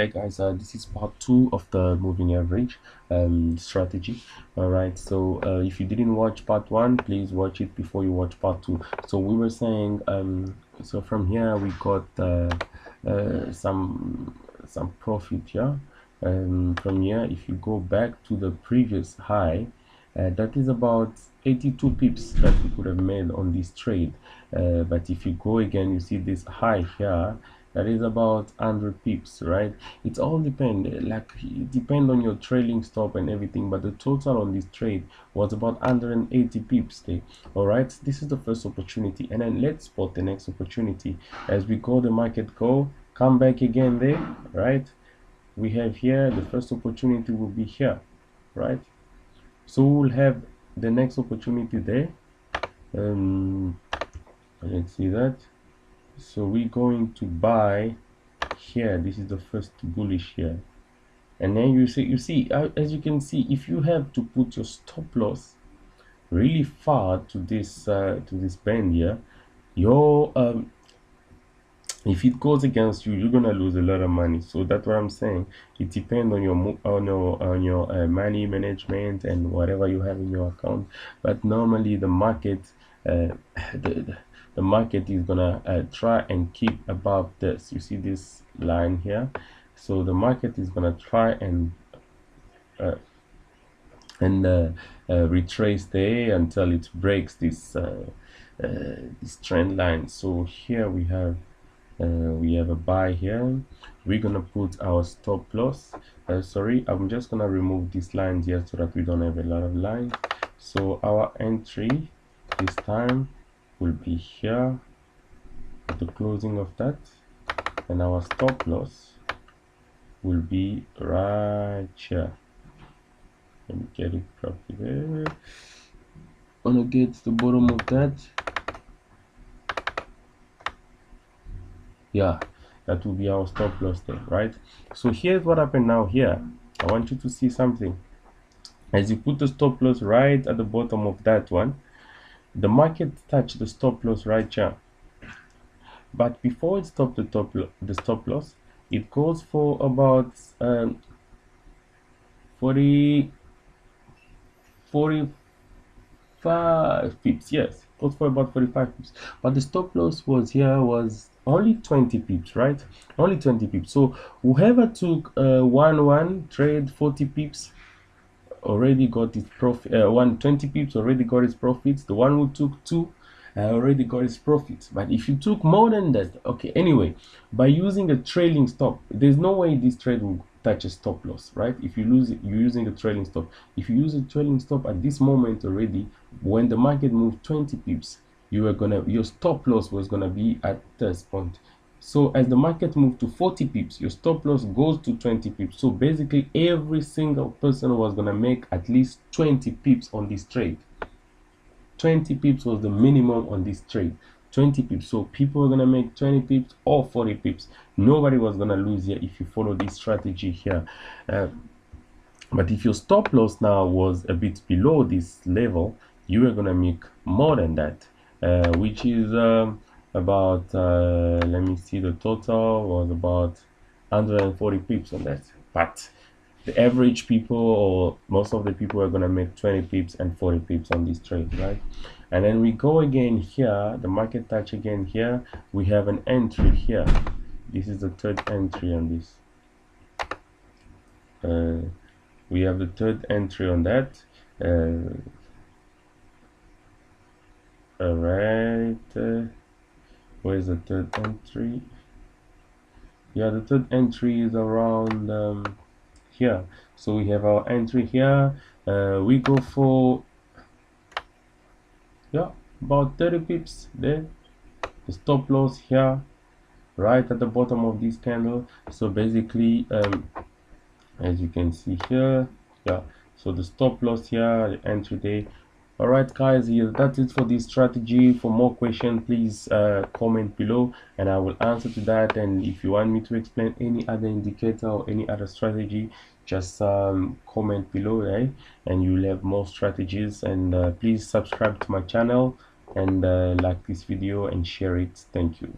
Hey guys, this is part two of the moving average strategy. All right, so if you didn't watch part one, please watch it before you watch part two. So we were saying, so from here we got some profit, yeah. From here, if you go back to the previous high, that is about 82 pips that we could have made on this trade. But if you go again, you see this high here, that is about 100 pips, right? It's all depend on your trailing stop and everything, but the total on this trade was about 180 pips there. All right, this is the first opportunity, and then let's spot the next opportunity as we go the market go come back again there, right? We have here the first opportunity will be here, right? So we'll have the next opportunity there. Let's see that. So we're going to buy here. This is the first bullish here, and then you see as you can see, if you have to put your stop loss really far to this band here, your if it goes against you, you're gonna lose a lot of money. So that's what I'm saying. It depends on your money management and whatever you have in your account. But normally the market uh, the, the market is gonna try and keep above this. You see this line here, so the market is gonna try uh, and retrace there until it breaks this trend line. So here we have a buy here. We're gonna put our stop loss. Sorry, I'm just gonna remove these lines here so that we don't have a lot of lines. So our entry this time will be here at the closing of that, and our stop loss will be right here. Let me get it properly there. Gonna get to the bottom of that. Yeah, that will be our stop loss there, right? So here's what happened now here. I want you to see something. As you put the stop loss right at the bottom of that one, the market touched the stop loss right here. But before it stopped the stop loss, it goes for about 40 45 pips. Yes, it goes for about 45 pips, but the stop loss was only 20 pips, right? Only 20 pips. So whoever took 1 trade 40 pips already got his profit. 120 pips already got his profits. The one who took 2 already got his profits. But if you took more than that, okay, anyway, by using a trailing stop, there's no way this trade will touch a stop loss, right? If you lose it, you're using a trailing stop. If you use a trailing stop at this moment already, when the market moved 20 pips, your stop loss was gonna be at this point. So as the market moved to 40 pips, your stop loss goes to 20 pips. So basically every single person was gonna make at least 20 pips on this trade. 20 pips was the minimum on this trade. 20 pips. So people are gonna make 20 pips or 40 pips. Nobody was gonna lose here if you follow this strategy here. But if your stop loss now was a bit below this level, you are gonna make more than that, which is about let me see, the total was about 140 pips on that. But the average people, or most of the people, are gonna make 20 pips and 40 pips on this trade, right? And then we go again here, the market touch again here, we have an entry here. This is the third entry on this. We have the third entry on that. All right, where's the third entry? Yeah, the third entry is around here. So we have our entry here. We go for, yeah, about 30 pips there. The stop loss here right at the bottom of this candle. So basically as you can see here, yeah, so the stop loss here, the entry day. All right guys, yeah, that's it for this strategy. For more questions, please comment below and I will answer to that. And if you want me to explain any other indicator or any other strategy, just comment below, right? And you'll have more strategies. And please subscribe to my channel and like this video and share it. Thank you.